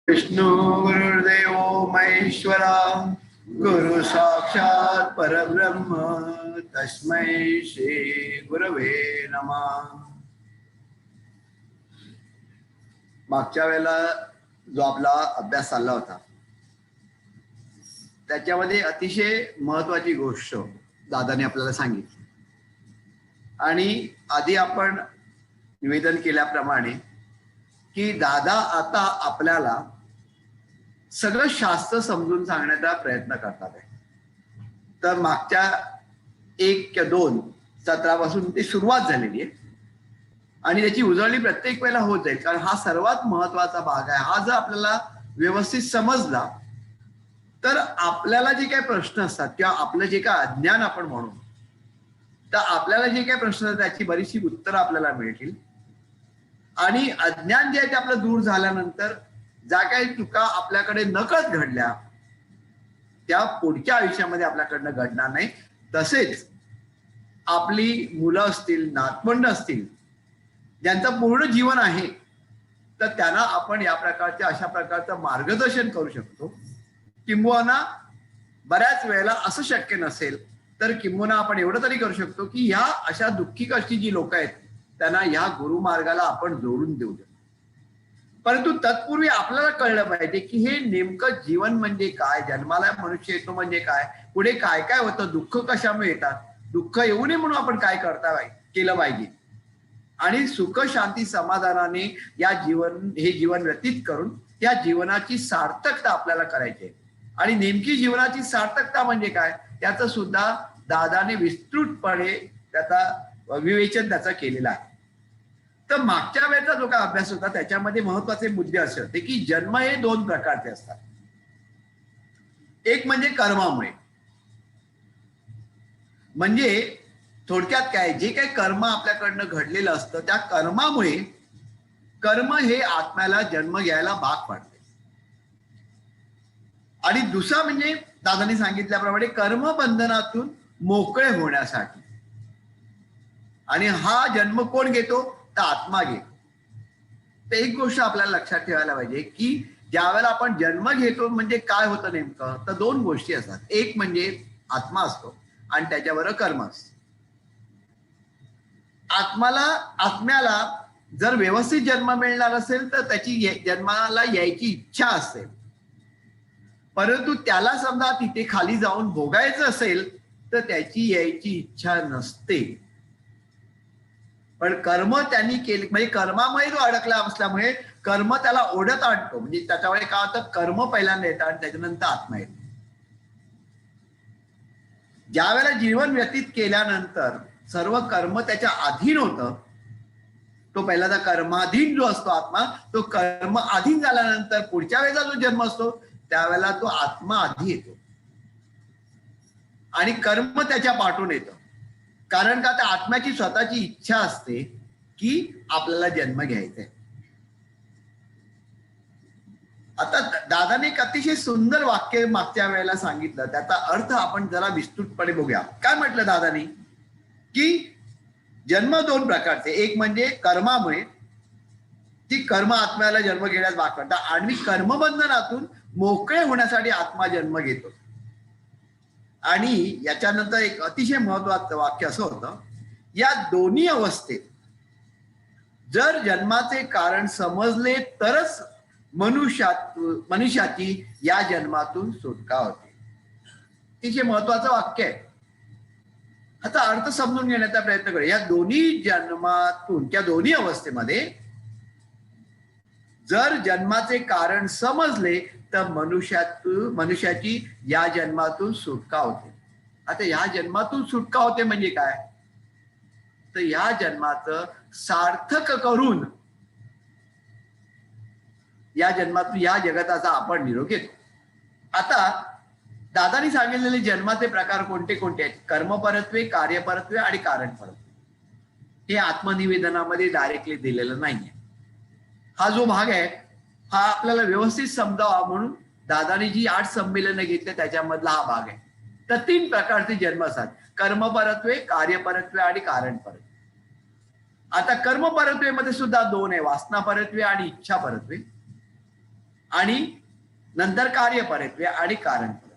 विष्णु गुरुर्देव महेश्वरा गुरु साक्षात परब्रह्म तस्मै श्री गुरवे नमः. मागच्या वेळेला जो आपला अभ्यास चालला होता त्याच्यामध्ये अतिशय महत्वाची गोष्ट दादाने आपल्याला सांगितली आणि आधी आपण निवेदन केल्याप्रमाणे की दादा आता आपल्याला सगळं शास्त्र समजून सांगण्याचा प्रयत्न करतात आहे. तर मागच्या 1 किंवा 2 सत्रापासून ती सुरुवात झालेली आहे आणि त्याची उजळणी प्रत्येक वेळेला होत जाईल, कारण हा सर्वात महत्वाचा भाग आहे. हा जर आपल्याला व्यवस्थित समजला तर आपल्याला जे काही प्रश्न असतात किंवा आपलं जे काही अज्ञान आपण म्हणू, तर आपल्याला जे काही प्रश्न असतात त्याची बरीचशी उत्तरं आपल्याला मिळतील आणि अज्ञान जे आहे ते आपलं दूर झाल्यानंतर ज्या काही चुका आपल्याकडे नकळत घडल्या त्या पुढच्या आयुष्यामध्ये आपल्याकडनं घडणार नाही. तसेच आपली मुलं असतील, नातवंड असतील, ज्यांचं पूर्ण जीवन आहे, तर त्यांना आपण या प्रकारचे अशा प्रकारचं मार्गदर्शन करू शकतो. किंबहुना बऱ्याच वेळेला असं शक्य नसेल तर किंबहुना आपण एवढं तरी करू शकतो की या अशा दुःखी कष्टी जी लोक आहेत त्यांना या गुरुमार्गाला आपण जोडून देऊ शकतो. परंतु तत्पूर्वी आपल्याला कळलं पाहिजे की हे नेमकं जीवन म्हणजे काय, जन्माला मनुष्य येतो म्हणजे काय, पुढे काय काय होतं, दुःख कशामुळे येतात, दुःख येऊ नये म्हणून आपण काय केलं पाहिजे आणि सुख शांती समाधानाने हे जीवन व्यतीत करून या जीवनाची सार्थकता आपल्याला करायची आहे. आणि नेमकी जीवनाची सार्थकता म्हणजे काय याचं सुद्धा दादाने विस्तृतपणे त्याचा विवेचन त्याचा केलेला आहे. तर मागच्या वेळेचा जो काय अभ्यास होता त्याच्यामध्ये महत्वाचे मुद्दे असे होते की जन्म हे 2 प्रकारचे असतात. एक म्हणजे कर्मामुळे, म्हणजे थोडक्यात काय, जे काही कर्म आपल्याकडनं घडलेलं असतं त्या कर्मामुळे कर्म हे आत्म्याला जन्म घ्यायला भाग पाडते. आणि दुसरा म्हणजे दादांनी सांगितल्याप्रमाणे कर्मबंधनातून मोकळे होण्यासाठी. आणि हा जन्म कोण घेतो तर आत्मा घेतो. तर एक गोष्ट आपल्याला लक्षात ठेवायला पाहिजे की ज्या वेळेला आपण जन्म घेतो म्हणजे काय होतं नेमकं, तर 2 गोष्टी असतात. एक म्हणजे आत्मा असतो आणि त्याच्याबरोबर कर्म असतं. आत्म्याला जर व्यवस्थित जन्म मिळणार असेल तर त्याची जन्माला यायची इच्छा असेल, परंतु त्याला समजा तिथे खाली जाऊन भोगायचं असेल तर त्याची यायची इच्छा नसते. पण कर्म त्यांनी केले म्हणजे कर्मामुळे जो अडकला असल्यामुळे कर्म त्याला ओढत आणतो. म्हणजे त्याच्यामुळे काय होतं, कर्म पहिल्यांदा येतात आणि त्याच्यानंतर आत्मा येतो. ज्या वेळेला जीवन व्यतीत केल्यानंतर सर्व कर्म त्याच्या अधीन होतं, तो पहिल्यांदा कर्माधीन जो असतो आत्मा, तो कर्म अधीन झाल्यानंतर पुढच्या वेळेला जो जन्म असतो त्यावेळेला तो आत्मा आधी येतो आणि कर्म त्याच्या पाठून येतं. कारण का, त्या आत्म्याची स्वतःची इच्छा असते की आपल्याला जन्म घ्यायचा आहे. आता दादाने एक अतिशय सुंदर वाक्य मागच्या वेळेला सांगितलं, त्याचा अर्थ आपण जरा विस्तृतपणे बघूया. काय म्हटलं दादानी की जन्म 2 प्रकारचे, एक म्हणजे कर्मामुळे, ती कर्म आत्म्याला जन्म घेण्यास भाग पाडतात आणि कर्मबंधनातून मोकळे होण्यासाठी आत्मा जन्म घेतो. आणि याच्यानंतर एक अतिशय महत्वाचं वाक्य असं होतं, या दोन्ही अवस्थेत जर जन्माचे कारण समजले तरच मनुष्याची या जन्मातून सुटका होते. अतिशय महत्वाचं वाक्य आहे. आता अर्थ समजून घेण्याचा प्रयत्न करूया. या दोन्ही जन्मातून त्या दोन्ही अवस्थेमध्ये जर जन्माचे कारण समजले तर मनुष्याची या जन्मातून सुटका होते. आता या जन्मातून सुटका होते म्हणजे काय, तर या जन्माचं सार्थक करून या जन्मातून या जगताचा आपण निरोप घेतो. आता दादानी सांगितलेले जन्माचे प्रकार कोणते कोणते आहेत, कर्मपरत्वे, कार्यपरत्वे आणि कारणपरत्वे. हे आत्मनिवेदनामध्ये डायरेक्टली दिलेलं नाहीये. हा जो भाग आहे हा आपल्याला व्यवस्थित समजावा म्हणून दादानी जी 8 संमेलनं घेतले त्याच्यामधला हा भाग आहे. तर 3 प्रकारचे जन्म असतात, कर्मपरत्वे, कार्यपरत्वे आणि कारणपरत्वे. आता कर्मपरत्वेमध्ये सुद्धा 2 आहे, वासनापरत्वे आणि इच्छापरत्वे. आणि नंतर कार्यपरत्वे आणि कारणपरत्वे.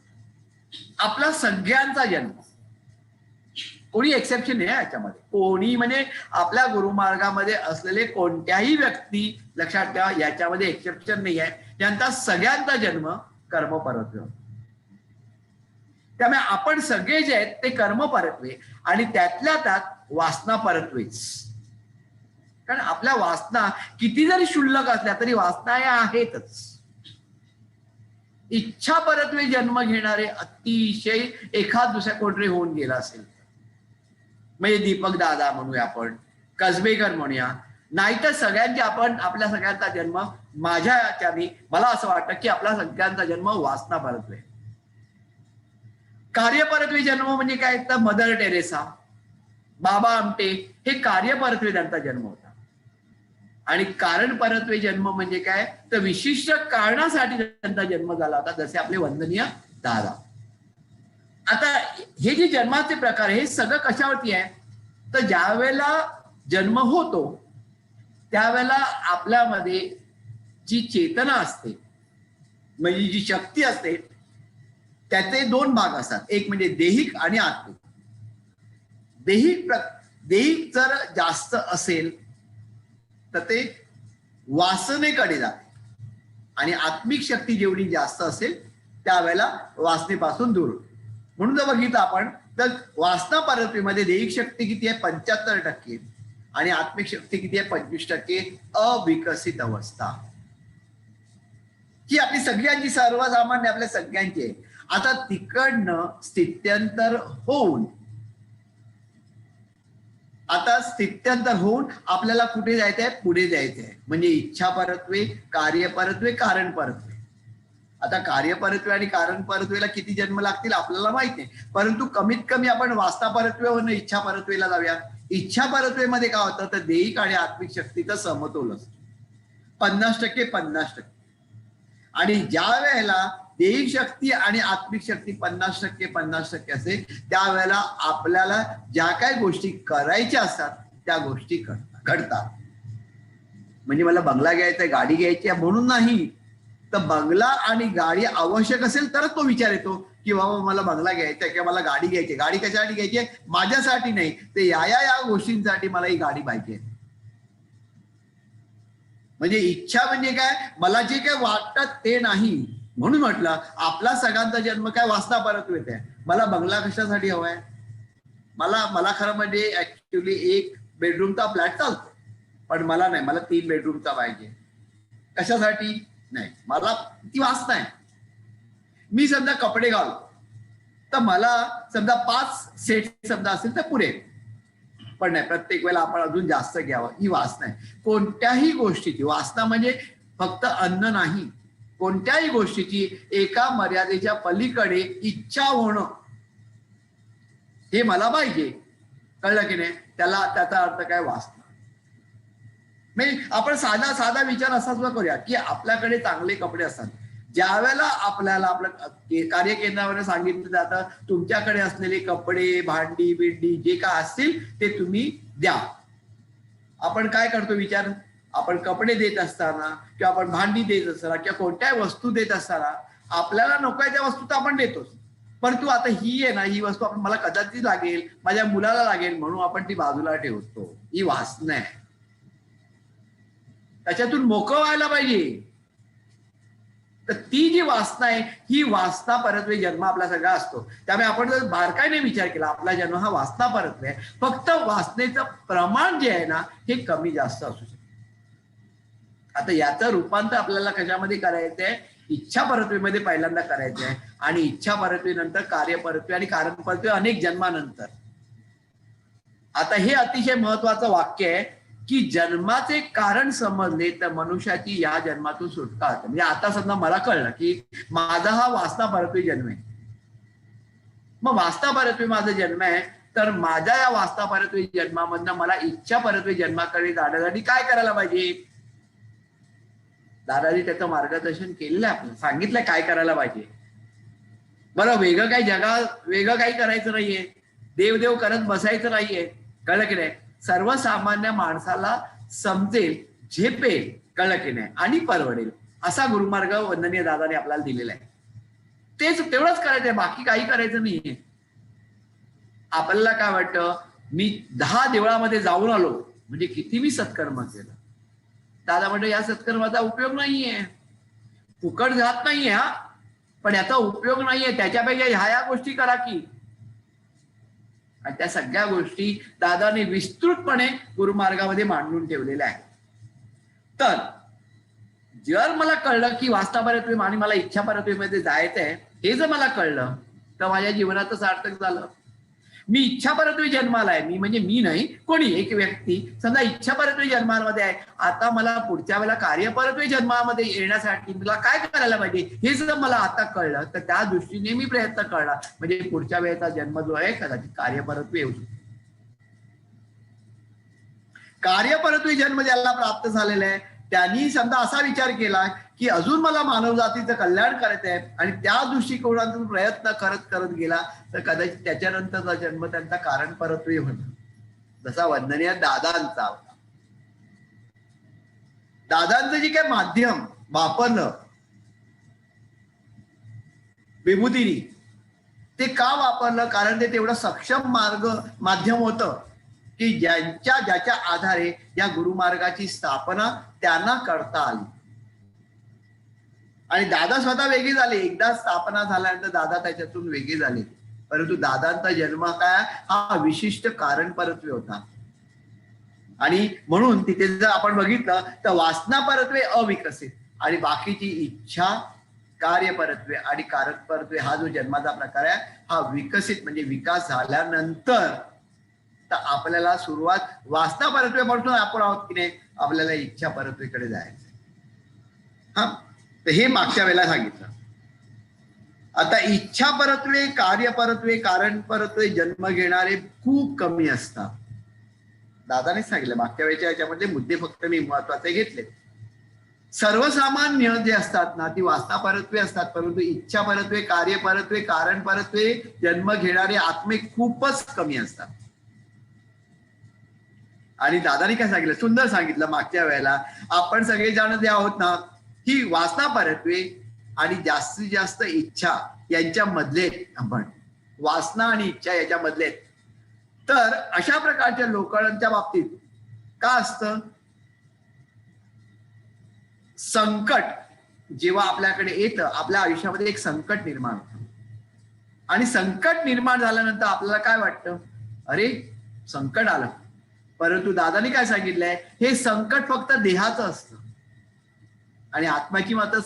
आपला सगळ्यांचा जन्म, कोणी एक्सेप्शन नाही याच्यामध्ये. कोणी म्हणजे आपल्या गुरुमार्गामध्ये असलेले कोणत्याही व्यक्ती, लक्षात ठेवा याच्यामध्ये एक्सेप्शन नाही आहे, त्यांचा सगळ्यांचा जन्म कर्मपरत्वे. त्यामुळे आपण सगळे जे आहेत ते कर्मपरत्वे आणि त्यातल्या त्यात वासना परत्वेच. कारण आपल्या वासना किती जरी क्षुल्लक असल्या तरी वासना या आहेतच. इच्छा परत्वे जन्म घेणारे अतिशय एखाद दुसऱ्या कोणतरी होऊन गेला असेल, म्हणजे दीपक दादा म्हणूया आपण, कसबेकर म्हणूया, नाहीतर सगळ्यांचे आपण, आपल्या सगळ्यांचा जन्म माझ्या याच्याने मला असं वाटतं की आपला सगळ्यांचा जन्म वासना परत्वे. कार्यपरत्वे जन्म म्हणजे काय, तर मदर टेरेसा, बाबा आमटे हे कार्यपरत्वे त्यांचा जन्म होता. आणि कारण परत्वे जन्म म्हणजे काय, तर विशिष्ट कारणासाठी त्यांचा जन्म झाला होता, जसे आपले वंदनीय दादा. आता हे जे जन्माचे प्रकार हे सगळं कशावरती आहे, तर ज्या वेळेला जन्म होतो त्यावेळेला आपल्यामध्ये जी चेतना असते, म्हणजे जी शक्ती असते, त्याचे दोन भाग असतात, एक म्हणजे देहिक आणि आत्मिक. देहिक जर जास्त असेल तर ते वासनेकडे जाते आणि आत्मिक शक्ती जेवढी जास्त असेल त्यावेळेला वासनेपासून दूर. म्हणून जर बघितलं आपण तर वासना परत्वेमध्ये देहिक शक्ती किती आहे, 75%, आणि आत्मिक शक्ती किती आहे, 25%. अविकसित अवस्था ही आपली सगळ्यांची, सर्वसामान्य आपल्या सगळ्यांची आहे. आता तिकडनं स्थित्यंतर होऊन आपल्याला कुठे जायचंय, पुढे जायचंय, म्हणजे इच्छा परत्वे, कार्यपरत्वे, कारण परत्वे. आता कार्यपरत्वे आणि कारण परत्वेला किती जन्म लागतील आपल्याला माहित नाही, परंतु कमीत कमी आपण वासना परत्वेवरून इच्छा परत्वेला जाऊया. इच्छा परत्वेमध्ये काय होतं, तर देहिक आणि आत्मिक शक्तीचा समतोल असतो, 50% 50%. आणि ज्या वेळेला देहिक शक्ती आणि आत्मिक शक्ती 50% 50% असेल त्यावेळेला आपल्याला ज्या काही गोष्टी करायच्या असतात त्या गोष्टी घडतात. म्हणजे मला बंगला घ्यायचा, गाडी घ्यायची आहे म्हणून नाही, तर बंगला आणि गाडी आवश्यक असेल तरच तो विचार येतो की बाबा मला बंगला घ्यायचा आहे किंवा मला गाडी घ्यायची. गाडी कशासाठी घ्यायची आहे, माझ्यासाठी नाही, ते या गोष्टींसाठी मला ही गाडी पाहिजे. म्हणजे इच्छा म्हणजे काय, मला जे काय वाटतं ते नाही. म्हणून म्हटलं आपला सगळ्यांचा जन्म काय वासना परत्वेत आहे. मला बंगला कशासाठी हवाय, मला खरं म्हणजे ऍक्च्युली 1 बेडरूमचा फ्लॅट चालतो, पण मला नाही, मला 3 बेडरूमचा पाहिजे. कशासाठी नाही, मला ती वासना आहे. मी समजा कपडे घालतो तर मला समजा 5 सेट समजा असेल तर पुरे, पण नाही, प्रत्येक वेळेला आपण अजून जास्त घ्यावं, ही वासना आहे. कोणत्याही गोष्टीची वासना म्हणजे फक्त अन्न नाही, कोणत्याही गोष्टीची एका मर्यादेच्या पलीकडे इच्छा होणं, हे मला पाहिजे. कळलं की नाही, त्याचा अर्थ काय, वासना. म्हणजे आपण साधा विचार असा सुद्धा करूया की आपल्याकडे चांगले कपडे असतात. ज्या वेळेला आपल्याला आपल्या कार्यकेंद्रावर सांगितलं जातं तुमच्याकडे असलेले कपडे, भांडी बिंडी जे काय असतील ते तुम्ही द्या, आपण काय करतो विचार, आपण कपडे देत असताना किंवा आपण भांडी देत असताना किंवा कोणत्याही वस्तू देत असताना आपल्याला नको आहे त्या वस्तू तर आपण देतोच, परंतु आता ही आहे ना, ही वस्तू आपण मला कदाचित लागेल, माझ्या मुलाला लागेल म्हणून आपण ती बाजूला ठेवतो. ही वासना आहे, त्याच्यातून मोकळं व्हायला पाहिजे. तर ती जी वासना आहे ही वासना परत्वे जन्म आपला सगळा असतो. त्यामुळे आपण जर बारकाईने विचार केला आपला जन्म हा वासना परत्वे आहे, फक्त वासनेचं प्रमाण जे आहे ना हे कमी जास्त असू शकते. आता याचं रूपांतर आपल्याला कशामध्ये करायचं आहे, इच्छा परत्वेमध्ये पहिल्यांदा करायचं आहे, आणि इच्छा परत्वेनंतर कार्यपरत्वे आणि कारण परत्वे अनेक जन्मानंतर. आता हे अतिशय महत्वाचं वाक्य आहे की जन्माचे कारण समजले तर मनुष्याची या जन्मातून सुटका होते. म्हणजे आता समजा मला कळलं की माझा हा वासना परत्वे जन्म आहे, मग वासना परत्वे माझा जन्म आहे, तर माझ्या या वासना परत्वे जन्मामधनं मला इच्छा परत्वे जन्माकडे जाण्यासाठी काय करायला पाहिजे. दादाजी त्याचं मार्गदर्शन केलेलं आहे, आपल्याला सांगितलंय काय करायला पाहिजे. बरं, वेगळं काही करायचं नाहीये, देव करत बसायचं नाहीये. कळलं की नाही, सर्वसामान्य माणसाला समजेल, झेपेल, कळलं की नाही, आणि परवडेल असा गुरुमार्ग वंदनीय दादाने आपल्याला दिलेला आहे. तेच तेवढंच करायचंय, बाकी काही करायचं नाहीये. आपल्याला काय वाटतं, मी 10 देवळामध्ये जाऊन आलो म्हणजे किती मी सत्कर्म केलं. दादा म्हणतो या सत्कर्माचा उपयोग नाहीये, फुकट जात नाहीये हा, पण याचा उपयोग नाहीये, त्याच्यापेक्षा ह्या गोष्टी करा की. आणि त्या सगळ्या गोष्टी दादाने विस्तृतपणे गुरुमार्गामध्ये मांडून ठेवलेल्या आहेत. तर जर मला कळलं की वासनापरत्वे आणि मला इच्छापरत्वेमध्ये जायचंय, हे जर मला कळलं तर माझ्या जीवनाचं सार्थक झालं. मी इच्छापरत्वे जन्माला आहे, मी म्हणजे मी नाही, कोणी एक व्यक्ती समजा इच्छापरत्वे जन्मामध्ये आहे, आता मला पुढच्या वेळेला कार्यपरत्वे जन्मामध्ये येण्यासाठी मला काय करायला पाहिजे हे जर मला आता कळलं तर त्या दृष्टीने मी प्रयत्न करणार, म्हणजे पुढच्या वेळेचा जन्म जो आहे कदाचित कार्यपरत्वे येऊ शकतो. कार्यपरत्वे जन्म ज्याला प्राप्त झालेला आहे त्यांनी समजा असा विचार केला की अजून मला मानव जातीचं कल्याण करायचं आहे आणि त्या दृष्टिकोनातून प्रयत्न करत करत गेला तर कदाचित त्याच्यानंतरचा जन्म त्यांचा कारण परत्वे होता. जसा वंदनीय दादांचा होता. दादांचं जे काही माध्यम वापरलं विभूतीनी, ते का वापरलं, कारण ते तेवढं सक्षम माध्यम होतं की ज्याच्या आधारे या गुरुमार्गाची स्थापना त्यांना करता आली. आणि दादा स्वतः वेगळे झाले, एकदा स्थापना झाल्यानंतर दादा त्याच्यातून वेगळे झाले, परंतु दादांचा जन्म काय हा विशिष्ट कारण परत्वे होता. आणि म्हणून तिथे जर आपण बघितलं तर वासना परत्वे अविकसित आणि बाकीची इच्छा, कार्य परत्वे आणि कारण परत्वे हा जो जन्माचा प्रकार आहे हा विकसित म्हणजे विकास झाल्यानंतर तर आपल्याला सुरुवात वासना परत्वे म्हणून आपण आहोत की नाही, आपल्याला इच्छा परत्वेकडे जायचं. हा, तर हे मागच्या वेळेला सांगितलं. आता इच्छा परत्वे, कार्य परत्वे, कारण परत्वे जन्म घेणारे खूप कमी असतात. दादाने सांगितलं मागच्या वेळेच्या याच्यामध्ये मुद्दे फक्त मी महत्वाचे घेतले. सर्वसामान्य जे असतात ना ती वासना परत्वे असतात, परंतु इच्छा परत्वे, कार्य परत्वे, कारण परत्वे जन्म घेणारे आत्मे खूपच कमी असतात. आणि दादानी काय सांगितलं, सुंदर सांगितलं मागच्या वेळेला, आपण सगळेजण जे आहोत ना ही वासना परत्वे आणि जास्तीत जास्त इच्छा यांच्या मधले, आपण वासना आणि इच्छा याच्या मधले. तर अशा प्रकारच्या लोकांच्या बाबतीत का असतं, संकट जेव्हा आपल्याकडे येतं आपल्या आयुष्यामध्ये एक संकट निर्माण होतं आणि संकट निर्माण झाल्यानंतर आपल्याला काय वाटतं, अरे संकट आलं. परंतु दादानी काय सांगितलंय, हे संकट फक्त देहाचं असतं आणि आत्म्याची मात्र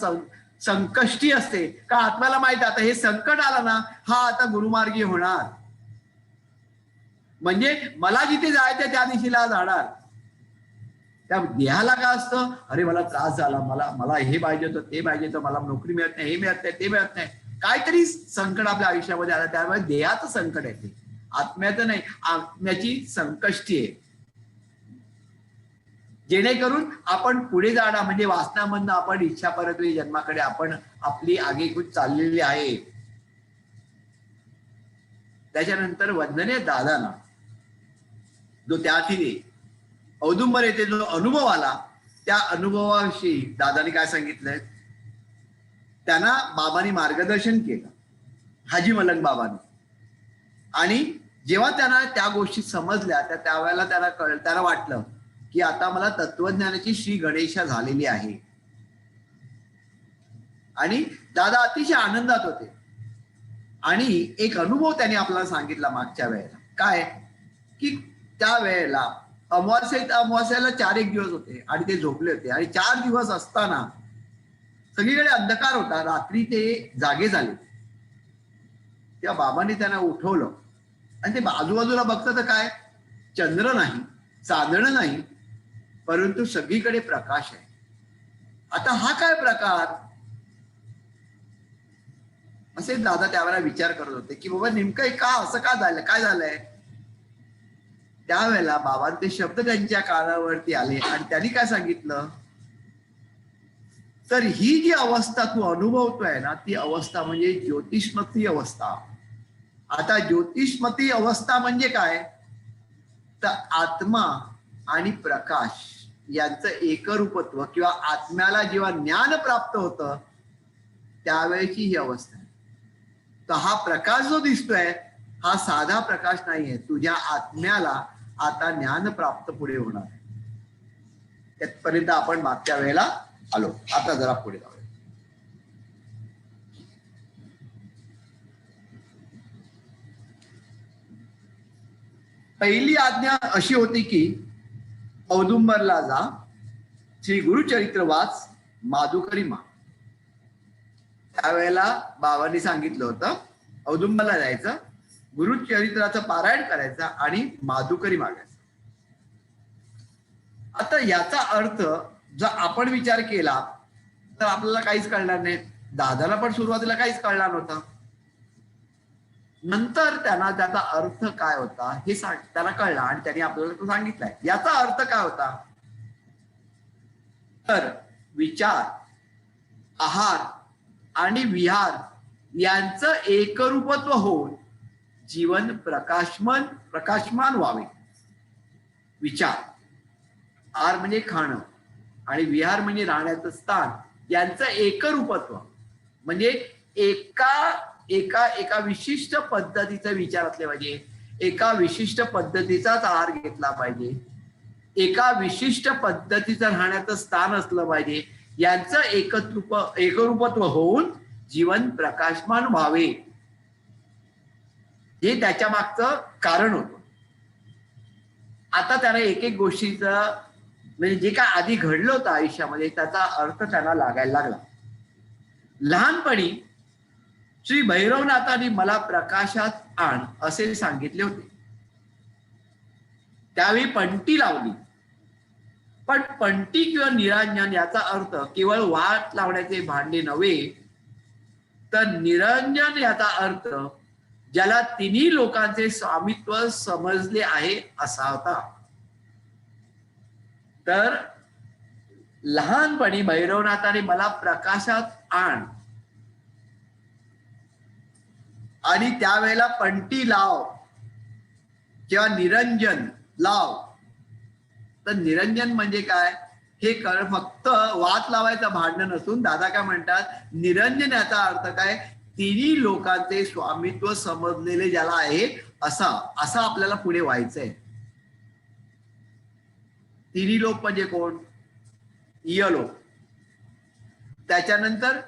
संकष्टी असते. का आत्म्याला माहित आता हे संकट आलं ना हा आता गुरुमार्गी होणार, म्हणजे मला जिथे जायचं त्या दिशेला जाणार. त्या देहाला काय असतं, अरे मला त्रास झाला, मला हे पाहिजे होतं, ते पाहिजे होतं, मला नोकरी मिळत नाही, हे मिळत नाही, ते मिळत नाही, काहीतरी संकट आपल्या आयुष्यामध्ये आलं, त्यामुळे देहाचं संकट आहे ते, आत्म्याचं नाही. आत्म्याची संकष्टी आहे, जेणेकरून आपण पुढे जाणार म्हणजे वासनामधनं आपण इच्छा परत्वे जन्माकडे आपण आपली आगेकूच चाललेली आहे. त्याच्यानंतर वंदनीय दादांना जो त्या ठिकाणी औदुंबर येथे जो अनुभव आला त्या अनुभवाविषयी दादानी काय सांगितलंय, त्यांना बाबांनी मार्गदर्शन केलं, हाजी मलंग बाबांनी. आणि जेव्हा त्यांना त्या गोष्टी समजल्या त्यावेळेला त्यांना वाटलं की आता मला तत्वज्ञानाची श्री गणेशा झालेली आहे. आणि दादा अतिशय आनंदात होते. आणि एक अनुभव त्यांनी आपल्याला सांगितला मागच्या वेळेला, काय की त्या वेळेला अमावास्याला 4 दिवस होते आणि ते झोपले होते आणि 4 दिवस असताना सगळीकडे अंधकार होता, रात्री ते जागे झाले. तेव्हा बाबांनी त्यांना उठवलं आणि ते आजूबाजूला बघतं तर काय, चंद्र नाही, चांदणं नाही, परंतु सगळीकडे प्रकाश आहे. आता हा काय प्रकार, असे दादा त्यावेळेला विचार करत होते की बाबा नेमकं का असं का झालं, काय झालंय. त्यावेळेला बाबांचे शब्द त्यांच्या कानावरती आले आणि त्यांनी काय सांगितलं, तर ही जी अवस्था तू अनुभवतोय ना ती अवस्था म्हणजे ज्योतिष्मती अवस्था. आता ज्योतिष्मती अवस्था म्हणजे काय, तर आत्मा आणि प्रकाश यांचं एकरूपत्व किंवा आत्म्याला जेव्हा ज्ञान प्राप्त होतं त्यावेळेची ही अवस्था आहे. तर हा प्रकाश जो दिसतोय हा साधा प्रकाश नाहीये. तुझ्या आत्म्याला आता ज्ञान प्राप्त पुढे होणार आहे. त्यापर्यंत आपण मागच्या वेळेला आलो. आता जरा पुढे जाऊया. पहिली आज्ञा अशी होती की औदुंबरला जा, श्री गुरुचरित्र वाच, माधुकरी माग. त्यावेळेला बाबांनी सांगितलं होतं औदुंबरला जायचं, गुरुचरित्राचं पारायण करायचं आणि माधुकरी मागायचं. आता याचा अर्थ जर आपण विचार केला तर आपल्याला काहीच कळणार नाही. दादाला पण सुरुवातीला काहीच कळणार नव्हतं. नंतर त्यांना त्याचा अर्थ काय होता हे त्याला कळला आणि त्यांनी आपल्याला तो सांगितलाय. याचा अर्थ काय होता तर विचार, आहार आणि विहार यांचं एकरूपत्व होऊन जीवन प्रकाशमान व्हावे. विचार, आहार म्हणजे खाणं आणि विहार म्हणजे राहण्याचं स्थान यांचं एकरूपत्व म्हणजे एका विशिष्ट पद्धतीचा विचार असले पाहिजे, एका विशिष्ट पद्धतीचाच आहार घेतला पाहिजे, एका विशिष्ट पद्धतीचं राहण्याचं स्थान असलं पाहिजे. यांचं एकरूपत्व होऊन जीवन प्रकाशमान व्हावे हे त्याच्या मागचं कारण होतं. आता त्याला एक एक गोष्टीचं म्हणजे जे काय आधी घडलं होतं आयुष्यामध्ये त्याचा अर्थ त्यांना लागायला लागला. लहानपणी श्री भैरवनाथांनी मला प्रकाशात आण असे सांगितले होते. त्यावेळी पंटी लावली, पण पंटी किंवा निरांजन याचा अर्थ केवळ वाट लावण्याचे भांडे नव्हे, तर निरंजन याचा अर्थ ज्याला तिन्ही लोकांचे स्वामित्व समजले आहे असा होता. तर लहानपणी भैरवनाथाने मला प्रकाशात आण आणि त्यावेळेला पंटी लाव किंवा निरंजन लाव. तर निरंजन म्हणजे काय हे फक्त वात लावायचं भांडण नसून दादा काय म्हणतात निरंजन याचा अर्थ काय तिन्ही लोकांचे स्वामित्व समजलेले ज्याला आहे असं आपल्याला पुढे व्हायचंय. तिन्ही लोक म्हणजे कोण? इयलोक. त्याच्यानंतर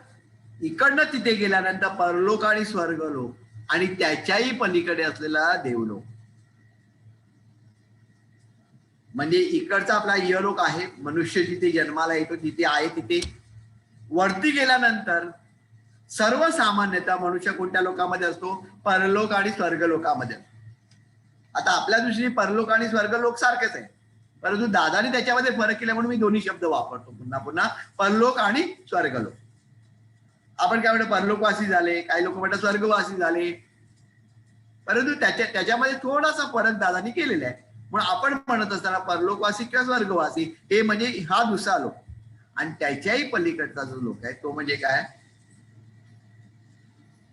इकडनं तिथे गेल्यानंतर परलोक आणि स्वर्गलोक आणि त्याच्याही पलीकडे असलेला देवलोक. म्हणजे इकडचा आपला इयलोक आहे, मनुष्य जिथे जन्माला येतो तिथे आहे. तिथे वरती गेल्यानंतर सर्वसामान्यतः मनुष्य कोणत्या लोकांमध्ये असतो? परलोक आणि स्वर्गलोकामध्ये. आता आपल्या दृष्टीने परलोक आणि स्वर्गलोक सारखेच आहे, परंतु दादाने त्याच्यामध्ये फरक केला म्हणून मी दोन्ही शब्द वापरतो पुन्हा पुन्हा, परलोक आणि स्वर्गलोक. आपण काय म्हणतो परलोकवासी झाले, काही लोक म्हणतात स्वर्गवासी झाले, परंतु त्याच्यामध्ये थोडासा फरक दादानी केलेला आहे. म्हणून आपण म्हणत असताना परलोकवासी किंवा स्वर्गवासी हे म्हणजे हा दुसरा लोक आणि त्याच्याही पलीकडचा जो लोक आहे तो म्हणजे काय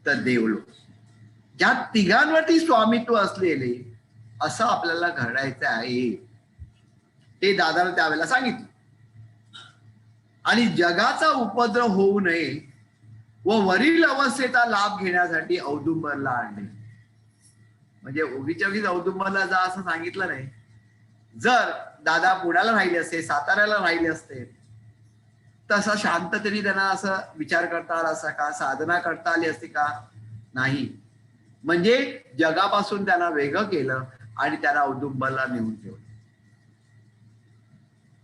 तर देवलोक. ज्या तिघांवरती स्वामित्व असलेले असं आपल्याला घडायचं आहे ते दादाने त्यावेळेला सांगितलं. आणि जगाचा उपद्रव होऊ नये व वरील अवस्थेचा लाभ घेण्यासाठी औदुंबरला आणले. म्हणजे उगीच्या उगीच औदुंबरला जा असं सांगितलं नाही. जर दादा पुण्याला राहिले असते, साताऱ्याला राहिले असते, तसा शांततेने त्यांना असं विचार करता आला असता का? साधना करता आली असते का? नाही. म्हणजे जगापासून त्यांना वेगळं केलं आणि त्यांना औदुंबरला नेऊन ठेवलं.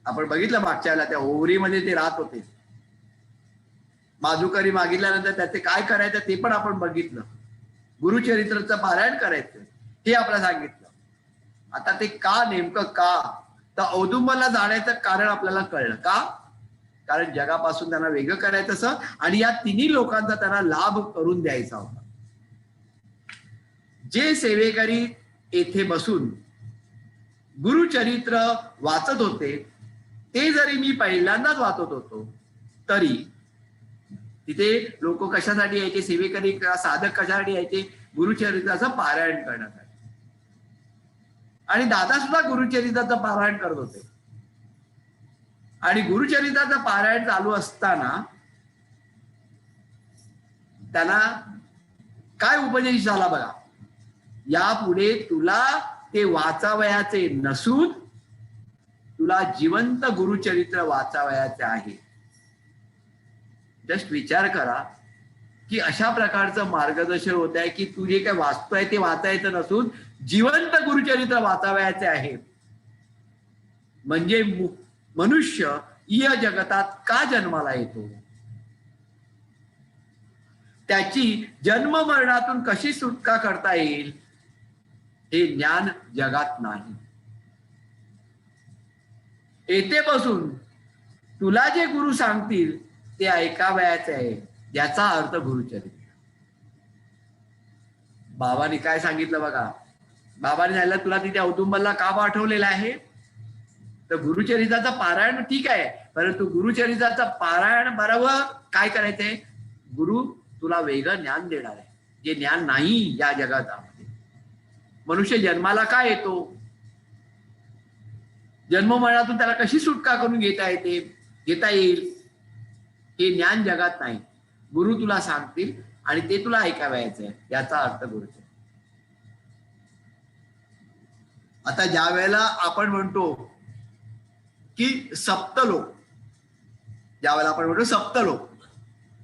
आपण बघितलं मागच्या वेळेला त्या ओवरीमध्ये ते राहत होते. माधुकरी मागितल्यानंतर त्याचे काय करायचं ते पण आपण बघितलं. गुरुचरित्राचं पारायण करायचं हे आपल्याला सांगितलं. आता ते का नेमकं का तर औदुंबरला जाण्याचं कारण आपल्याला कळलं. का? कारण जगापासून त्यांना वेगळं करायचं असं आणि या तिन्ही लोकांचा त्यांना लाभ करून द्यायचा होता. जे सेवेकरी येथे बसून गुरुचरित्र वाचत होते ते जरी मी पहिल्यांदाच वाचत होतो तरी तिथे लोक कशासाठी यायचे? सेवेकरी साधक कशासाठी यायचे? गुरुचरित्राचं पारायण करण्यासाठी. आणि दादा सुद्धा गुरुचरित्राचं पारायण करत होते. आणि गुरुचरित्राचं पारायण चालू असताना त्यांना काय उपदेश झाला बघा, यापुढे तुला ते वाचावयाचे नसून तुला जिवंत गुरुचरित्र वाचावयाचे आहे. जस्ट विचार करा की अशा प्रकारचं मार्गदर्शन होत आहे की तू जे काय वाचतोय ते वाचायचं नसून जिवंत गुरुचरित्र वाचावयाचे आहे. म्हणजे मनुष्य इह जगतात का जन्माला येतो, त्याची जन्म मरणातून कशी सुटका करता येईल हे ज्ञान जगात नाही. येथे बसून तुला जे गुरु सांगतील ते ऐकावयाचे आहे, याचा अर्थ गुरुचरित्र. बाबांनी काय सांगितलं बघा, बाबांनी सांगितलं तुला तिथे औदुंबरला का पाठवलेलं आहे, तर गुरुचरित्राचं पारायण ठीक आहे, परंतु गुरुचरित्राचं पारायण बरोबर काय करायचंय, गुरु तुला वेगळं ज्ञान देणार आहे, जे ज्ञान नाही या जगात. मनुष्य जन्माला का येतो, जन्म मरणातून त्याला कशी सुटका करून घेता येईल हे ज्ञान जगात नाही. गुरु तुला सांगतील आणि ते तुला ऐकावयाचं आहे, याचा अर्थ गुरुचरित्र. आता ज्या वेळेला आपण म्हणतो की सप्तलोक, ज्या वेळेला आपण म्हणतो सप्तलोक,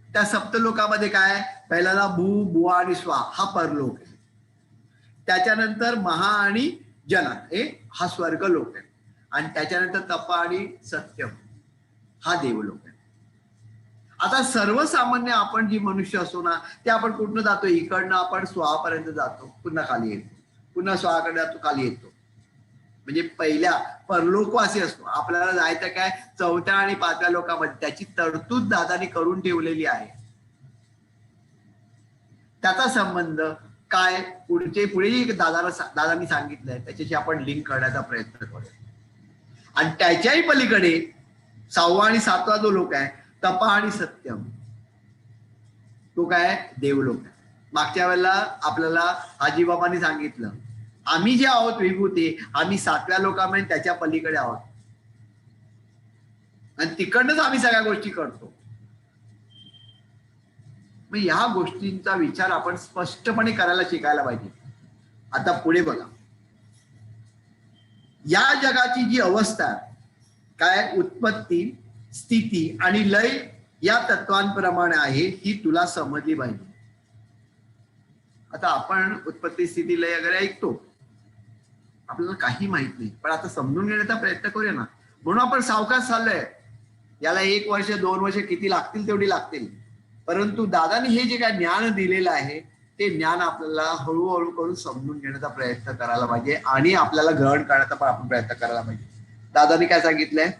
त्या सप्तलोकामध्ये काय, पहिल्याला भू बुवा आणि स्वा हा परलोक आहे, त्याच्यानंतर महा आणि जना हा स्वर्गलोक आहे, आणि त्याच्यानंतर तप आणि सत्यम हा देवलोक आहे. आता सर्वसामान्य आपण जी मनुष्य असतो ना, ते आपण कुठनं जातो, इकडनं आपण स्वाहापर्यंत जातो, पुन्हा खाली येतो, पुन्हा स्वाहाकडे जातो, खाली येतो. म्हणजे पहिल्या परलोकवासी असतो. आपल्याला जायचं काय 4थ्या आणि 5व्या लोकांमध्ये, त्याची तरतूद दादानी करून ठेवलेली आहे. त्याचा संबंध काय, पुढे दादानी सांगितलंय त्याच्याशी आपण लिंक करण्याचा प्रयत्न करूया. आणि त्याच्याही पलीकडे 6वा आणि 7वा जो लोक आहे, तपा आणि सत्यम, तो काय देवलोक आहे. मागच्या वेळेला आपल्याला आजीबाबांनी सांगितलं, आम्ही जे आहोत विभूती, आम्ही 7व्या लोकांमध्ये त्याच्या पलीकडे आहोत, आणि तिकडनंच आम्ही सगळ्या गोष्टी करतो. मग ह्या गोष्टींचा विचार आपण स्पष्टपणे करायला शिकायला पाहिजे. आता पुढे बघा, या जगाची जी अवस्था काय, उत्पत्ती स्थिती आणि लय या तत्वांप्रमाणे आहे, ही तुला समजली पाहिजे. आता आपण उत्पत्ती स्थिती लय वगैरे ऐकतो, आपल्याला काही माहित नाही, पण आता समजून घेण्याचा प्रयत्न करूया ना. म्हणून आपण सावकाश चाललोय, याला 1 वर्ष 2 वर्ष किती लागतील तेवढी लागतील, परंतु दादानी हे जे काय ज्ञान दिलेलं आहे ते ज्ञान आपल्याला हळूहळू करून समजून घेण्याचा प्रयत्न करायला पाहिजे, आणि आपल्याला ग्रहण करण्याचा पण आपण प्रयत्न करायला पाहिजे. दादानी काय सांगितलंय,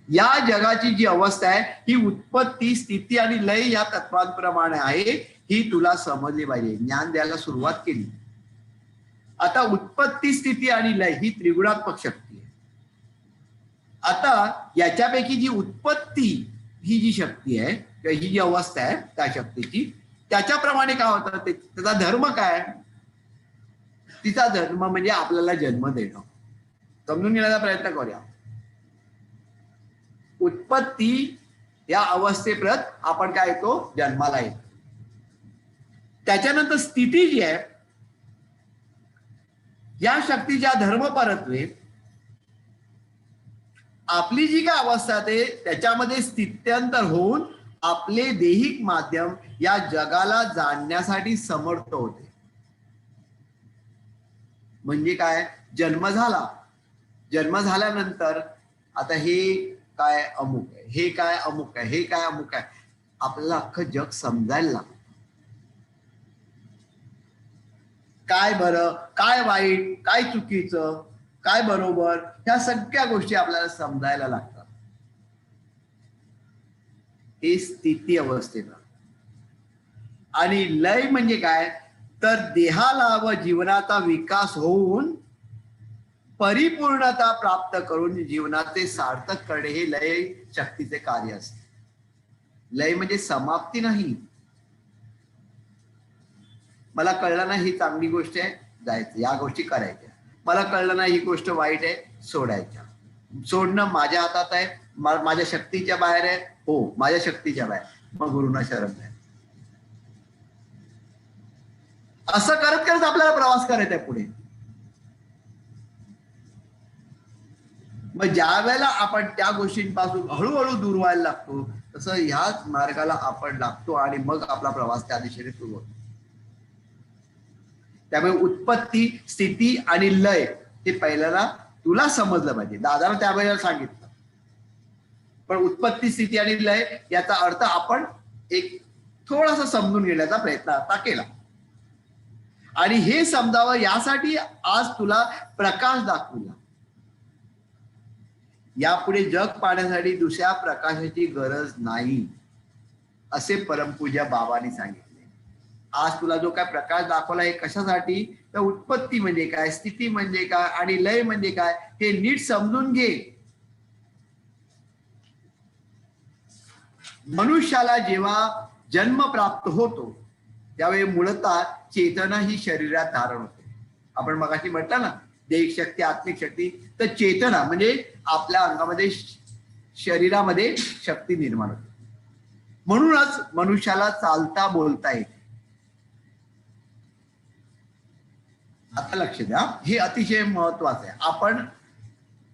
या जगाची जी अवस्था आहे ही उत्पत्ती स्थिती आणि लय या तत्वांप्रमाणे आहे, ही तुला समजली पाहिजे. ज्ञान द्यायला सुरुवात केली. आता उत्पत्ती स्थिती आणि लय ही त्रिगुणात्मक शक्ती आहे. आता याच्यापैकी जी उत्पत्ती ही जी शक्ती आहे, ही जी अवस्था आहे त्या शक्तीची, त्याच्याप्रमाणे काय होतं, त्याचा धर्म काय, तिचा धर्म म्हणजे आपल्याला जन्म देणं. समजून घेण्याचा प्रयत्न करूया. उत्पत्ती या अवस्थेप्रत आपण काय येतो, जन्माला येतो. त्याच्यानंतर स्थिती जी आहे, या शक्तीच्या धर्म परत्वे आपली जी काय अवस्था आहे त्याच्यामध्ये स्थित्यंतर होऊन आपले देहिक माध्यम या जगाला जाणण्यासाठी समर्थ होते. म्हणजे काय, जन्म झाला, जन्म झाल्यानंतर आता हे काय अमुक आहे, हे काय अमुक आहे, हे काय अमुक आहे, आपल्याला अख्खं जग समजायला लागतं. काय बरं, काय वाईट, काय चुकीचं, काय बरोबर, ह्या सगळ्या गोष्टी आपल्याला समजायला लागतात. हे स्थिती अवस्थेला. आणि लय म्हणजे काय, तर देहाला व जीवनाचा विकास होऊन परिपूर्णता प्राप्त करून जीवनाचे सार्थक करणे हे लय शक्तीचे कार्य असते. लय म्हणजे समाप्ती नाही. मला कळलं नाही ही चांगली गोष्ट आहे, जायचं, या गोष्टी करायच्या. मला कळलं नाही ही गोष्ट वाईट आहे, सोडायच्या. सोडणं माझ्या हातात आहे, माझ्या शक्तीच्या बाहेर आहे. हो, माझ्या शक्तीच्या बाहेर. मग गुरुना शरण आहे. असं करत करत आपल्याला प्रवास करायचा आहे पुढे. मग ज्या वेळेला आपण त्या गोष्टींपासून हळूहळू दूर व्हायला लागतो, तसं ह्याच मार्गाला आपण लागतो आणि मग आपला प्रवास त्या दिशेने सुरू होतो. त्यामुळे उत्पत्ती, स्थिती आणि लय हे पहिल्याला तुला समजलं पाहिजे. दादाला त्यावेळेला सांगितलं, पण उत्पत्ती, स्थिती आणि लय याचा अर्थ आपण एक थोडासा समजून घेण्याचा प्रयत्न आता केला. आणि हे समजावं यासाठी आज तुला प्रकाश दाखवला. यापुढे जग पाहण्यासाठी दुसऱ्या प्रकाशाची गरज नाही, असे परमपूज्य बाबांनी सांगितले. आज तुला जो काय प्रकाश दाखवला हे कशासाठी, तर उत्पत्ती म्हणजे काय, स्थिती म्हणजे काय आणि लय म्हणजे काय हे नीट समजून घे. मनुष्याला जेव्हा जन्म प्राप्त होतो त्यावेळी मूळतः चेतना ही शरीरात धारण होते. आपण मगाशी म्हटलं ना, दैहिक शक्ती, आत्मिक शक्ती, तर चेतना म्हणजे आपल्या अंगामध्ये, शरीरामध्ये शक्ती निर्माण होते. म्हणूनच मनुष्याला चालता बोलता येते. आता लक्ष द्या, हे अतिशय महत्वाचं आहे. आपण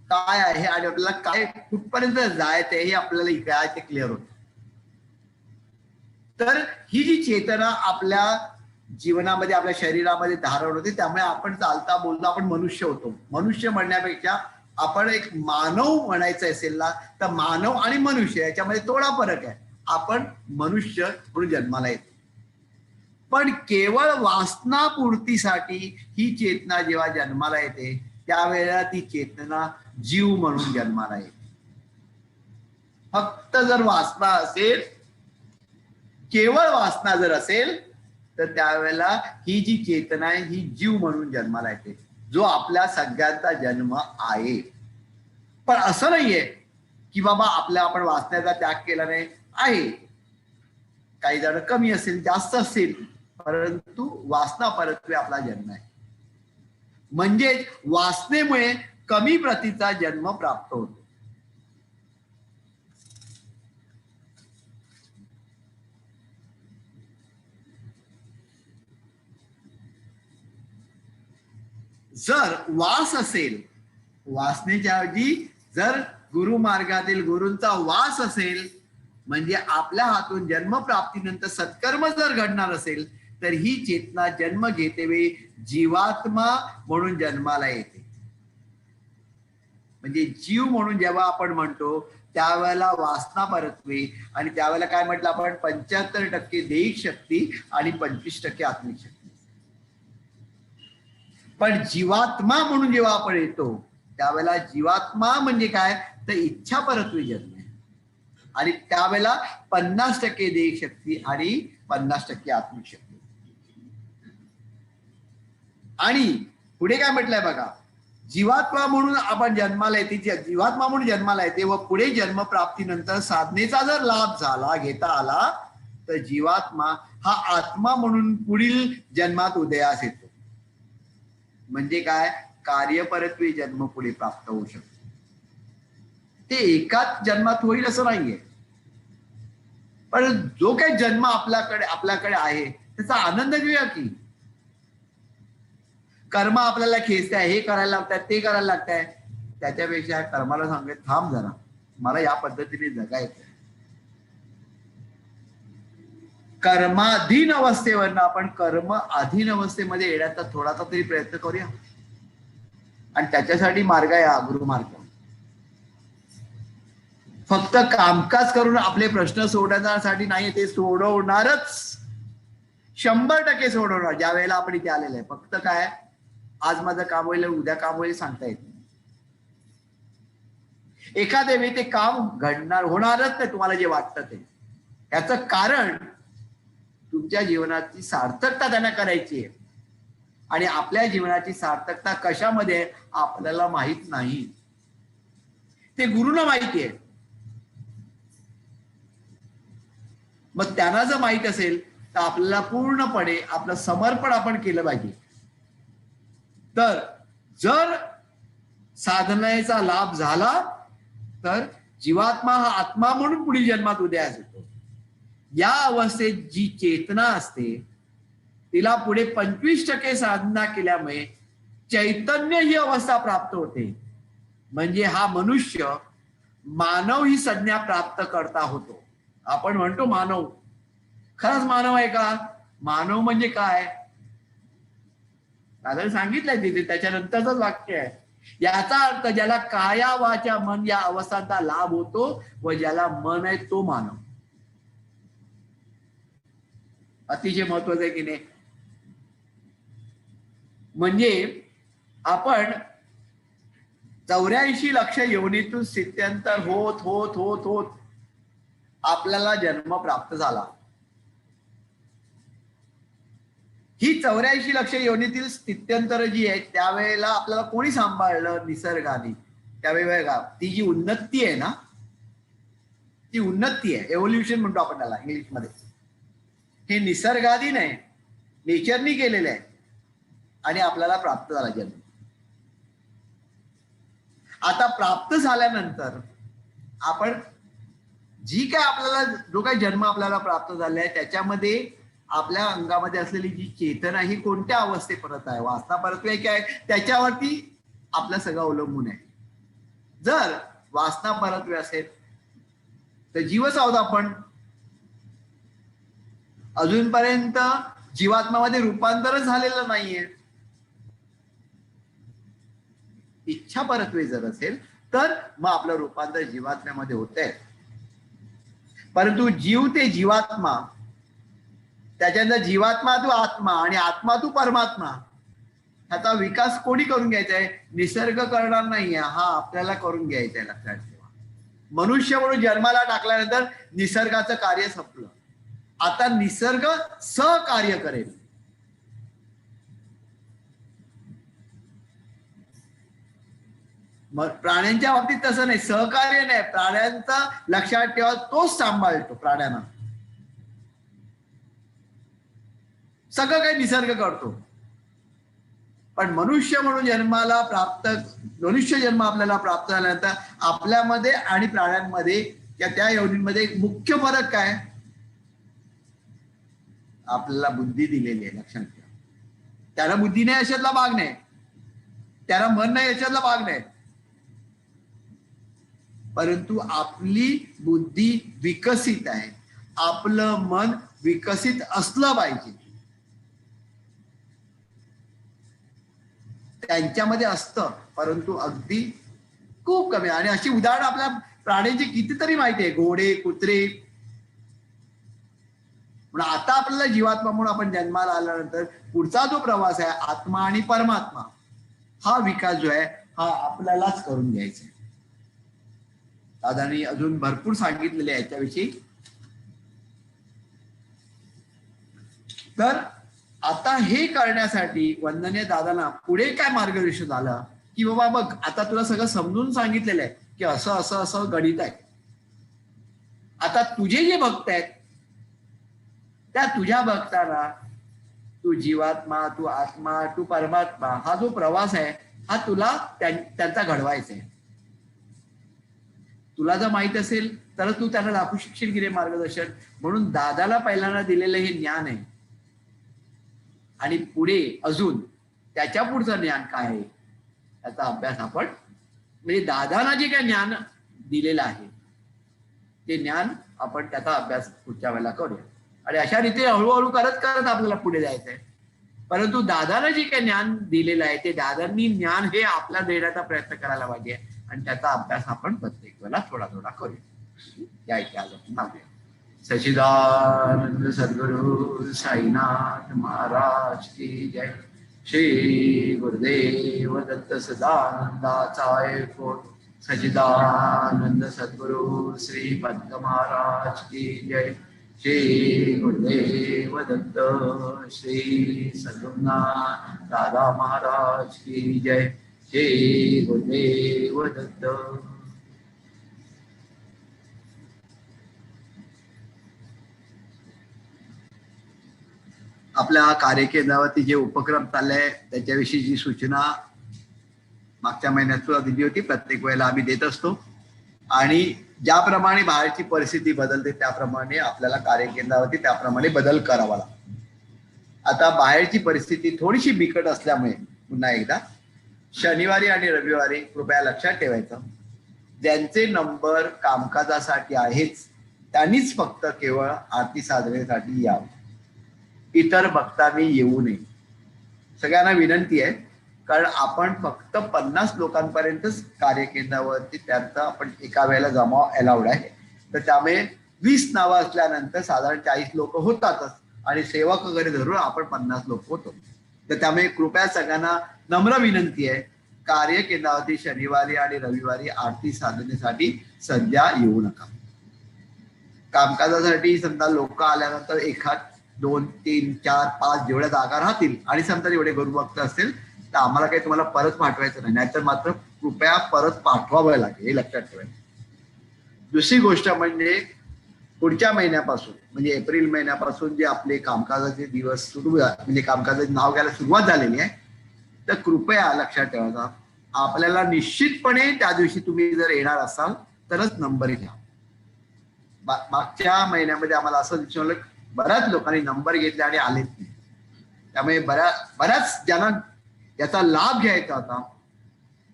काय आहे आणि आपल्याला काय कुठपर्यंत जायचं आहे हे आपल्याला काय ते क्लिअर होतं. तर ही जी चेतना आपल्या जीवनामध्ये, आपल्या शरीरामध्ये धारण होते, त्यामुळे आपण चालता बोलता आपण मनुष्य होतो. मनुष्य म्हणण्यापेक्षा आपण एक मानव म्हणायचं असेल ना, तर मानव आणि मनुष्य याच्यामध्ये थोडा फरक आहे. आपण मनुष्य म्हणून जन्माला येतो, पण केवळ वासनापूर्तीसाठी ही चेतना जेव्हा जन्माला येते त्यावेळेला ती चेतना जीव म्हणून जन्माला येते. फक्त जर वासना असेल, केवळ वासना जर असेल, तर त्यावेळेला ही जी चेतना आहे ही जीव म्हणून जन्माला येते, जो आपल्या सगळ्यांचा जन्म आहे. पण असं नाहीये की बाबा आपण वासनेचा त्याग केला नाही आहे. काही जण कमी असेल, जास्त असेल, परंतु वासना परत्वे आपला जन्म आहे. म्हणजेच वासनेमुळे कमी प्रतीचा जन्म प्राप्त होतो. जर वास असेल, वासनेच्या ऐवजी जर गुरुमार्गातील गुरूंचा वास असेल, म्हणजे आपल्या हातून जन्मप्राप्तीनंतर सत्कर्म जर घडणार असेल, तर ही चेतना जन्म घेते वेळी जीवात्मा म्हणून जन्माला येते. म्हणजे जीव म्हणून जेव्हा आपण म्हणतो त्यावेळेला वासना परत्वे, आणि त्यावेळेला काय म्हटलं आपण, 75% दैहिक शक्ती आणि 25% आत्मिक शक्ती. पण जीवात्मा म्हणून जेव्हा आपण येतो त्यावेळेला जीवात्मा म्हणजे काय, तर इच्छा परत्वे जन्म आहे. आणि त्यावेळेला 50% दैहिक शक्ती आणि 50% आत्मिक शक्ती. आणि पुढे काय म्हटलंय बघा, जीवात्मा म्हणून आपण जन्माला येते, जीवात्मा म्हणून जन्माला येते व पुढे जन्मप्राप्तीनंतर साधनेचा जर लाभ झाला, घेता आला, तर जीवात्मा हा आत्मा म्हणून पुढील जन्मात उदयास येतो. म्हणजे काय, कार्यपरत्वे जन्म पुढे प्राप्त होऊ शकतो. ते एकाच जन्मात होईल असं नाहीये, पण जो काही जन्म आपल्याकडे आहे त्याचा आनंद घेऊया की. कर्म आपल्याला खेचते आहे, हे करायला लागतात, ते करायला लागतंय, त्याच्यापेक्षा कर्माला सांगत थांब जरा, मला या पद्धतीने जगायचं. कर्माधीन अवस्थेवरनं आपण कर्म अधीन अवस्थेमध्ये येण्याचा थोडासा तरी प्रयत्न करूया. आणि त्याच्यासाठी मार्ग आहे हा गुरुमार्ग. फक्त कामकाज करून आपले प्रश्न सोडवण्यासाठी नाही, ते सोडवणारच, 100% सोडवणार ज्या वेळेला आपण इथे आलेलं आहे. फक्त काय, आज माझं काम होईल, उद्या काम होईल सांगता येत नाही. एखाद्या वेळी ते काम होणारच नाही तुम्हाला जे वाटतं ते. याचं कारण तुमच्या जीवनाची सार्थकता त्यांना करायची आहे, आणि आपल्या जीवनाची सार्थकता कशामध्ये आपल्याला माहित नाही, ते गुरुला माहिती आहे. मग त्यांना जर माहित असेल तर आपल्याला पूर्णपणे आपलं समर्पण आपण केलं पाहिजे. तर जर साधनेचा लाभ झाला तर जीवात्मा हा आत्मा म्हणून पुढील जन्मात उदयास येतो. या अवस्थेत जी चेतना असते तिला पुढे 25% साधना केल्यामुळे चैतन्य ही अवस्था प्राप्त होते. म्हणजे हा मनुष्य मानव ही संज्ञा प्राप्त करता होतो. आपण म्हणतो मानव, खरंच मानव आहे का? मानव म्हणजे काय? दादाने सांगितलंय तिथे, त्याच्यानंतरच वाक्य आहे. याचा अर्थ ज्याला काया वाचा मन या अवस्थांचा लाभ होतो व ज्याला मन आहे तो मानव. अतिशय महत्वाचं आहे की नाही? म्हणजे आपण 84 लक्ष योनीतून स्थित्यंतर होत होत होत होत आपल्याला जन्म प्राप्त झाला. ही 84 लक्ष योनीतील स्थित्यंतर जी आहे त्यावेळेला आपल्याला कोणी सांभाळलं? निसर्गाने. त्यावेळेला ती जी उन्नती आहे ना, ती उन्नती आहे, एव्होल्युशन म्हणतो आपण त्याला इंग्लिशमध्ये. हे निसर्गादी नाही, नेचरनी केलेलं आहे आणि आपल्याला प्राप्त झाला जन्म. आता प्राप्त झाल्यानंतर आपण जी काय आपल्याला जो काही जन्म आपल्याला प्राप्त झाला आहे त्याच्यामध्ये आपल्या अंगामध्ये असलेली जी चेतना ही कोणत्या अवस्थे परत आहे, वासना परत आहे काय, त्याच्यावरती आपलं सगळं अवलंबून आहे. जर वासना परत असेल तर जीवच आहोत आपण. अजूनपर्यंत जीवात्मामध्ये रूपांतरच झालेलं नाहीये. इच्छा परत्वे जर असेल तर मग आपलं रूपांतर जीवात्म्यामध्ये होत आहे. परंतु जीव ते जीवात्मा, त्याच्यानंतर जीवात्मा तू आत्मा आणि आत्मा तू परमात्मा, ह्याचा विकास कोणी करून घ्यायचा आहे? निसर्ग करणार नाहीये, हा आपल्याला करून घ्यायचा आहे. लक्षात ठेवा. मनुष्य म्हणून जन्माला टाकल्यानंतर निसर्गाचं कार्य संपलं. आता निसर्ग सहकार्य करेल. मग प्राण्यांच्या बाबतीत तसं नाही, सहकार्य नाही. प्राण्यांचा लक्षात ठेवा तोच सांभाळतो प्राण्यांना, सगळं काही निसर्ग करतो. पण मनुष्य म्हणून जन्माला प्राप्त, मनुष्य जन्म आपल्याला प्राप्त झाल्यानंतर आपल्यामध्ये आणि प्राण्यांमध्ये या त्या योनींमध्ये मुख्य फरक काय? आपल्याला बुद्धी दिलेली आहे. लक्षात ठेवा. त्याला बुद्धी नाही याच्यातला भाग नाही, त्याला मन नाही याच्यातला भाग नाही. परंतु आपली बुद्धी विकसित आहे, आपलं मन विकसित असलं पाहिजे. त्यांच्यामध्ये असतं परंतु अगदी खूप कमी. आणि अशी उदाहरणं आपल्या प्राण्यांची कितीतरी माहिती आहे, घोडे, कुत्रे. म्हणून आता आपल्याला जीवात्मा म्हणून आपण जन्माला आल्यानंतर पुढचा जो प्रवास आहे आत्मा आणि परमात्मा, हा विकास जो आहे हा आपल्यालाच करून घ्यायचा आहे. दादानी अजून भरपूर सांगितलेले आहे याच्याविषयी. तर आता हे करण्यासाठी वंदनीय दादांना पुढे काय मार्गदर्शन झालं की बाबा बघ आता तुला सगळं समजून सांगितलेलं आहे की असं असं असं गणित आहे. आता तुझे जे भक्त आहेत त्या तुझ्या भक्ताला तू जीवात्मा, तू आत्मा, तू परमात्मा, हा जो प्रवास आहे हा तुला त्यांचा घडवायचा आहे. तुला जर माहित असेल तर तू त्यांना दाखवू शकशील की रे मार्गदर्शन. म्हणून दादाला पहिल्यांदा दिलेलं हे ज्ञान आहे आणि पुढे अजून त्याच्या पुढचं ज्ञान काय आहे त्याचा अभ्यास आपण, म्हणजे दादाला जे काय ज्ञान दिलेलं आहे ते ज्ञान आपण त्याचा अभ्यास पुढच्या वेळेला करूया. आणि अशा रीतीने हळूहळू करत करत आपल्याला पुढे जायचं आहे. परंतु दादाला जे काही ज्ञान दिलेलं आहे ते दादांनी ज्ञान हे आपल्या देण्याचा प्रयत्न करायला पाहिजे आणि त्याचा अभ्यास आपण प्रत्येक वेळेला थोडा थोडा करूया. या इथे आज आपण मागूया. सच्चिदानंद सद्गुरु साईनाथ महाराज की जय. श्री गुरुदेव दत्त सदानंदाचा एक सच्चिदानंद सद्गुरु श्री पद्म महाराज की जय. श्री गुरुदेव दत्त श्री सद्गुरुनाथ दादा महाराज की जय. श्री गुरुदेव दत्त. आपल्या कार्यकेंद्रावरती जे उपक्रम चालले त्याच्याविषयीची सूचना मागच्या महिन्यात सुद्धा दिली होती, प्रत्येक वेळेला आम्ही देत असतो. आणि ज्याप्रमाणे बाहेरची परिस्थिती बदलते त्याप्रमाणे आपल्याला कार्यकेंद्रावरती त्याप्रमाणे बदल करावा लागतो. आता बाहेरची परिस्थिती थोडीशी बिकट असल्यामुळे पुन्हा एकदा शनिवारी आणि रविवारी कृपया लक्षात ठेवायचं, ज्यांचे नंबर कामकाजासाठी आहेच त्यांनीच फक्त केवळ आरती साधनेसाठी यावं, इतर भक्तांनी येऊ नये. सगळ्यांना विनंती आहे, कारण आपण फक्त 50 लोकांपर्यंतच कार्यकेंद्रावरती त्यांचा आपण एका वेळेला जमाव अलाउड आहे. तर त्यामुळे 20 नावं असल्यानंतर साधारण 40 लोक होतातच आणि सेवक वगैरे धरून आपण 50 लोक होतो. तर त्यामुळे कृपया सगळ्यांना नम्र विनंती आहे, कार्यकेंद्रावरती शनिवारी आणि रविवारी आरती साधनेसाठी सध्या येऊ नका. कामकाजासाठी समजा लोक आल्यानंतर 1, 2, 3, 4, 5 जेवढ्या जागा राहतील आणि समजा एवढे गुरुभक्त असतील तर आम्हाला काही तुम्हाला परत पाठवायचं नाही, नाहीतर मात्र कृपया परत पाठवावं लागेल, हे लक्षात ठेवायचं. दुसरी गोष्ट म्हणजे पुढच्या महिन्यापासून म्हणजे एप्रिल महिन्यापासून जे आपले कामकाजाचे दिवस सुरू म्हणजे कामकाजाचे नाव घ्यायला सुरुवात झालेली आहे, तर कृपया लक्षात ठेवायचा, आपल्याला निश्चितपणे त्या दिवशी तुम्ही जर येणार असाल तरच नंबर घ्या. मागच्या महिन्यामध्ये आम्हाला असं दिसून आलं, बऱ्याच लोकांनी नंबर घेतले आणि आलेच नाही. त्यामुळे बऱ्याच ज्यांना याचा लाभ घ्यायचा होता,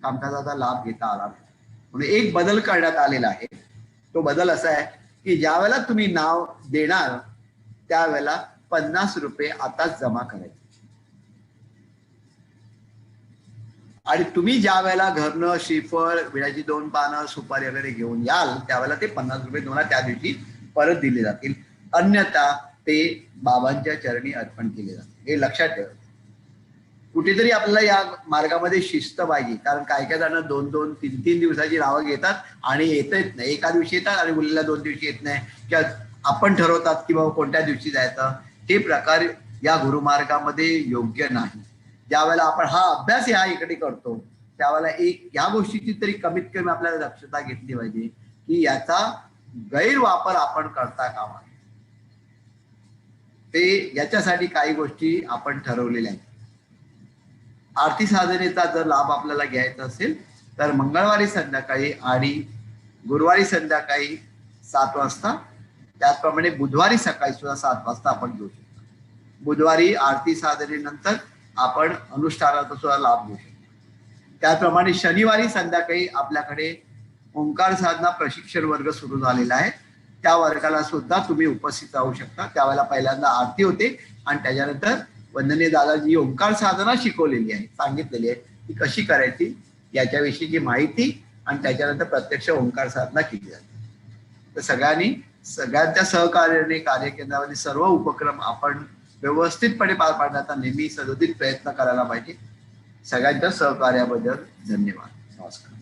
कामकाजाचा लाभ घेता आला, म्हणून एक बदल करण्यात आलेला आहे. तो बदल असा आहे की ज्या वेळेला तुम्ही नाव देणार त्यावेळेला 50 रुपये आताच जमा करायचे आणि तुम्ही ज्या वेळेला घरनं श्रीफळ, विड्याची 2 पानं, सुपारी वगैरे घेऊन याल त्यावेळेला ते 50 रुपये तुम्हाला त्या दिवशी परत दिले जातील, अन्यथा ते बाबांच्या चरणी अर्पण केले जातील. हे लक्षात ठेवा. कुठेतरी आपल्याला या मार्गामध्ये शिस्त पाहिजे, कारण काय काय जण 2-2, 3-3 दिवसाची नावं घेतात आणि येत नाही. एका दिवशी येतात आणि उरलेल्या 2 दिवशी येत नाही, किंवा आपण ठरवतात की बाबा कोणत्या दिवशी जायचं. हे प्रकार या गुरुमार्गामध्ये योग्य नाही. ज्या वेळेला आपण हा अभ्यास ह्या इकडे करतो त्यावेळेला या गोष्टीची तरी कमीत कमी आपल्याला दक्षता घेतली पाहिजे की याचा गैरवापर आपण करता कामा नये. ते याच्यासाठी काही गोष्टी आपण ठरवलेल्या आहेत. आरती साधनेचा जर लाभ आपल्याला घ्यायचा असेल तर मंगळवारी संध्याकाळी आणि गुरुवारी संध्याकाळी 7 वाजता, त्याचप्रमाणे बुधवारी सकाळी सुद्धा 7 वाजता आपण घेऊ शकतो. बुधवारी आरती साधनेनंतर आपण अनुष्ठानाचा सुद्धा लाभ घेऊ शकतो. त्याचप्रमाणे शनिवारी संध्याकाळी आपल्याकडे ओंकार साधना प्रशिक्षण वर्ग सुरू झालेला आहे. त्या वर्गाला सुद्धा तुम्ही उपस्थित राहू शकता. त्यावेळेला पहिल्यांदा आरती होते आणि त्याच्यानंतर वंदनीय दादाजी ओंकार साधना शिकवलेली आहे, सांगितलेली आहे ती कशी करायची याच्याविषयीची माहिती, आणि त्याच्यानंतर प्रत्यक्ष ओंकार साधना केली जाते. तर सगळ्यांच्या सहकार्याने कार्यकेंद्रावरील सर्व उपक्रम आपण व्यवस्थितपणे पार पाडण्याचा नेहमी सदोदित प्रयत्न करायला पाहिजे. सगळ्यांच्या सहकार्याबद्दल धन्यवाद. नमस्कार.